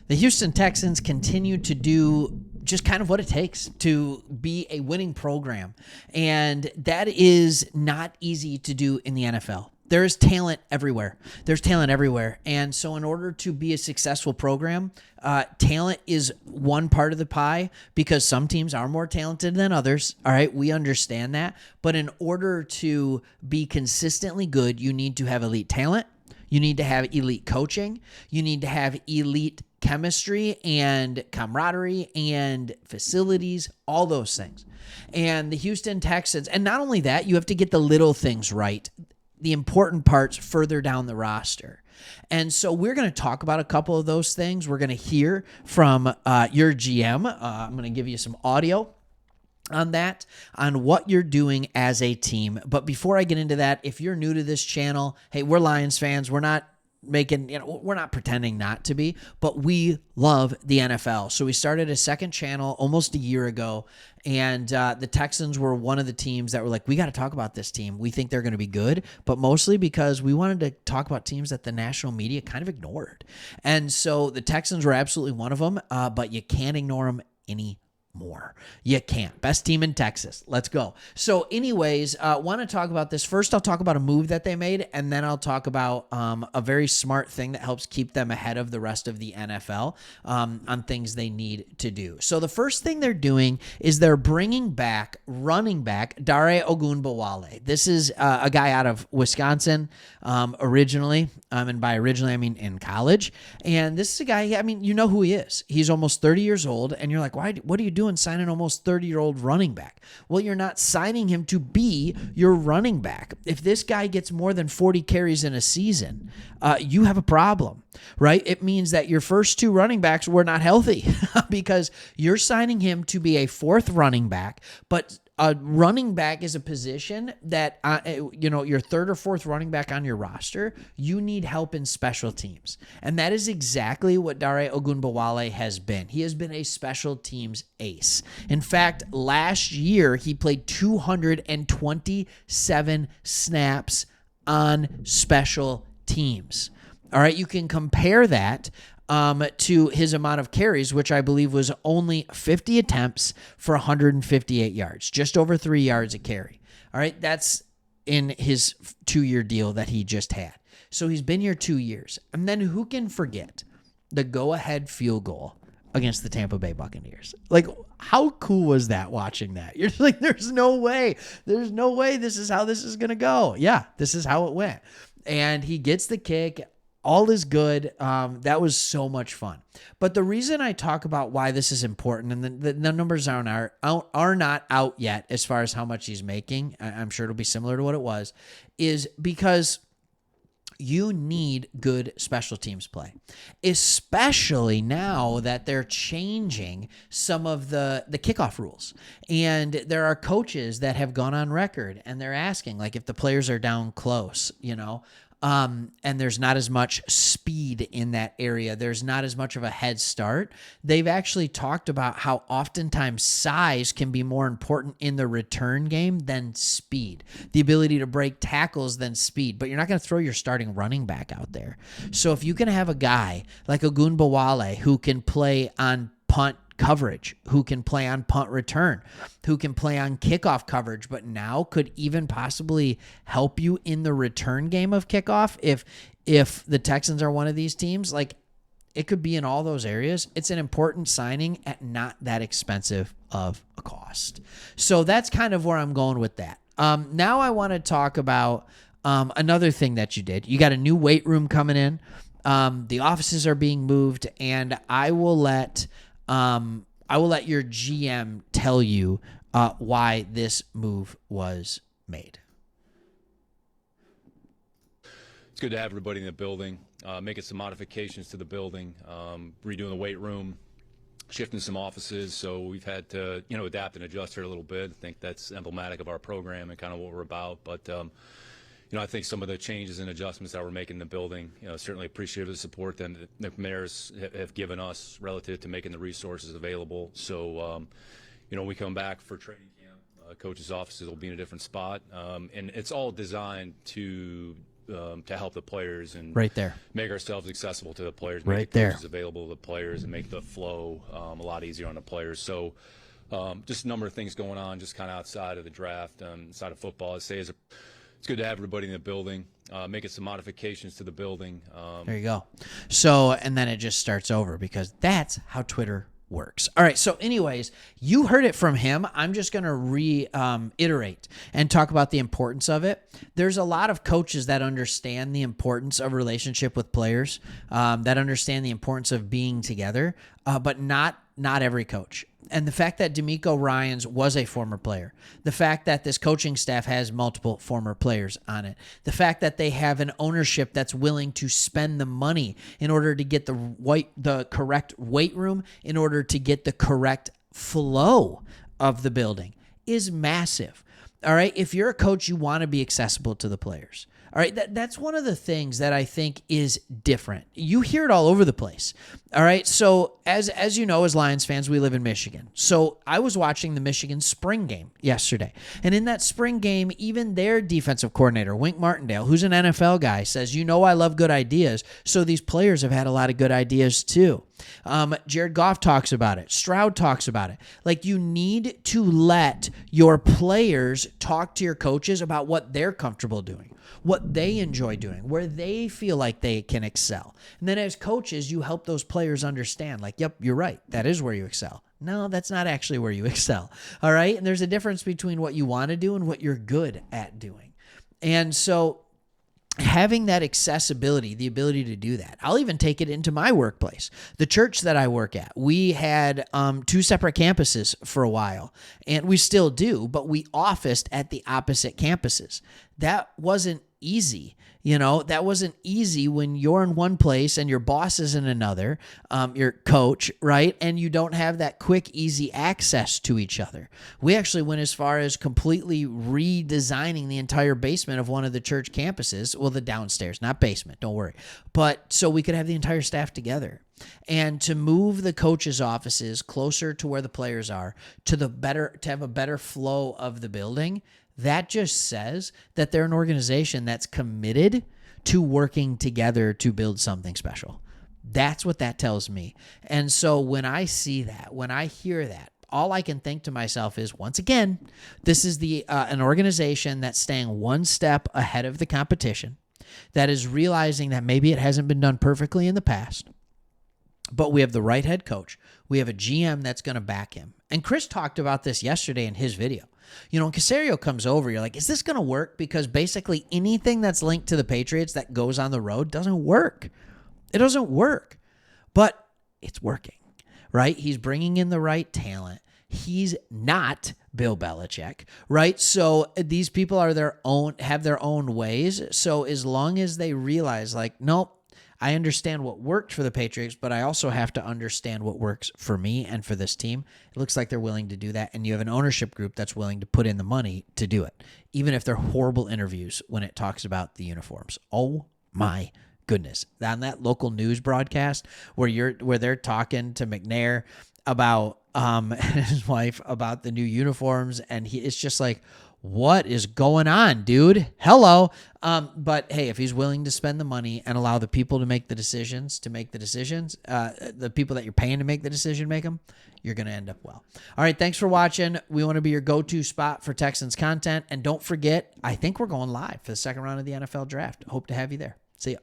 The Houston Texans continue to do just kind of what it takes to be a winning program. And that is not easy to do in the NFL. There is talent everywhere. There's talent everywhere. And so in order to be a successful program, talent is one part of the pie because some teams are more talented than others. All right, we understand that. But in order to be consistently good, you need to have elite talent. You need to have elite coaching. You need to have elite chemistry and camaraderie and facilities, all those things. And the Houston Texans, and not only that, you have to get the little things right, the important parts further down the roster. And so we're going to talk about a couple of those things. We're going to hear from your GM. I'm going to give you some audio on that, on what you're doing as a team. But before I get into that, if you're new to this channel, hey, we're Lions fans. We're not we're not pretending not to be, but we love the NFL. So we started a second channel almost a year ago, and the Texans were one of the teams that were like, we got to talk about this team. We think they're going to be good, but mostly because we wanted to talk about teams that the national media kind of ignored. And so the Texans were absolutely one of them, but you can't ignore them anymore. You can't. Best team in Texas. Let's go. So anyways, want to talk about this. First, I'll talk about a move that they made, and then I'll talk about a very smart thing that helps keep them ahead of the rest of the NFL on things they need to do. So the first thing they're doing is they're bringing back running back Dare Ogunbowale. This is a guy out of Wisconsin originally, and by originally I mean in college. And this is a guy, I mean, you know who he is. He's almost 30 years old, and you're like, why? What are you doing signing almost 30-year-old running back? Well, you're not signing him to be your running back. If this guy gets more than 40 carries in a season, you have a problem, right? It means that your first two running backs were not healthy because you're signing him to be a fourth running back, but a running back is a position that, your third or fourth running back on your roster, you need help in special teams. And that is exactly what Dare Ogunbowale has been. He has been a special teams ace. In fact, last year, he played 227 snaps on special teams. All right, you can compare that to his amount of carries, which I believe was only 50 attempts for 158 yards, just over 3 yards a carry. All right, that's in his 2-year deal that he just had. So he's been here 2 years. And then who can forget the go-ahead field goal against the Tampa Bay Buccaneers? Like, how cool was that watching that? You're just like, there's no way this is how this is going to go. Yeah, this is how it went. And he gets the kick. All is good. That was so much fun. But the reason I talk about why this is important, and the numbers are not out yet as far as how much he's making, I'm sure it'll be similar to what it was, is because you need good special teams play, especially now that they're changing some of the kickoff rules. And there are coaches that have gone on record and they're asking, like, if the players are down close, and there's not as much speed in that area, there's not as much of a head start. They've actually talked about how oftentimes size can be more important in the return game than speed, the ability to break tackles than speed. But you're not going to throw your starting running back out there. So if you can have a guy like Ogunbowale who can play on punt coverage, who can play on punt return, who can play on kickoff coverage, but now could even possibly help you in the return game of kickoff if the Texans are one of these teams, like, it could be in all those areas. It's an important signing at not that expensive of a cost. So that's kind of where I'm going with that. Now I want to talk about another thing that you did. You got a new weight room coming in. The offices are being moved, and I will let your GM tell you why this move was made. It's good to have everybody in the building, making some modifications to the building, redoing the weight room, shifting some offices. So we've had to, adapt and adjust here a little bit. I think that's emblematic of our program and kind of what we're about. But, I think some of the changes and adjustments that we're making in the building, certainly appreciate the support that the mayors have given us relative to making the resources available. So, when we come back for training camp, coaches' offices will be in a different spot. And it's all designed to to help the players and Right there. make ourselves accessible to the players, Right make the there. coaches available to the players, and make the flow a lot easier on the players. So just a number of things going on just kind of outside of the draft, outside of football. I'd say it's good to have everybody in the building, making some modifications to the building. There you go. So, and then it just starts over because that's how Twitter works. All right. So anyways, you heard it from him. I'm just going to reiterate and talk about the importance of it. There's a lot of coaches that understand the importance of relationship with players, that understand the importance of being together, but not every coach. And the fact that D'Amico Ryans was a former player, the fact that this coaching staff has multiple former players on it, the fact that they have an ownership that's willing to spend the money in order to get the correct weight room, in order to get the correct flow of the building is massive. All right. If you're a coach, you want to be accessible to the players. All right, that's one of the things that I think is different. You hear it all over the place. All right, so as you know, as Lions fans, we live in Michigan. So I was watching the Michigan spring game yesterday. And in that spring game, even their defensive coordinator, Wink Martindale, who's an NFL guy, says, I love good ideas. So these players have had a lot of good ideas too. Jared Goff talks about it. Stroud talks about it. Like, you need to let your players talk to your coaches about what they're comfortable doing, what they enjoy doing, where they feel like they can excel. And then as coaches, you help those players understand, like, yep, you're right. That is where you excel. No, that's not actually where you excel. All right. And there's a difference between what you want to do and what you're good at doing. And so having that accessibility, the ability to do that. I'll even take it into my workplace. The church that I work at, we had 2 separate campuses for a while, and we still do, but we officed at the opposite campuses. That wasn't easy. That wasn't easy when you're in one place and your boss is in another, your coach, right? And you don't have that quick, easy access to each other. We actually went as far as completely redesigning the entire basement of one of the church campuses. Well, the downstairs, not basement, don't worry. But so we could have the entire staff together. And to move the coaches' offices closer to where the players are, to have a better flow of the building, that just says that they're an organization that's committed to working together to build something special. That's what that tells me. And so when I see that, when I hear that, all I can think to myself is, once again, this is an organization that's staying one step ahead of the competition, that is realizing that maybe it hasn't been done perfectly in the past, but we have the right head coach. We have a GM that's going to back him. And Chris talked about this yesterday in his video. When Caserio comes over, you're like, is this going to work? Because basically anything that's linked to the Patriots that goes on the road doesn't work. It doesn't work. But it's working, right? He's bringing in the right talent. He's not Bill Belichick, right? So these people have their own ways. So as long as they realize, like, nope, I understand what worked for the Patriots, but I also have to understand what works for me and for this team. It looks like they're willing to do that, and you have an ownership group that's willing to put in the money to do it, even if they're horrible interviews when it talks about the uniforms. Oh my goodness. On that local news broadcast where they're talking to McNair about his wife about the new uniforms, and it's just like, what is going on, dude? Hello. But hey, if he's willing to spend the money and allow the people to make the decisions, the people that you're paying to make the decision, make them, you're going to end up well. All right. Thanks for watching. We want to be your go-to spot for Texans content. And don't forget, I think we're going live for the second round of the NFL draft. Hope to have you there. See ya.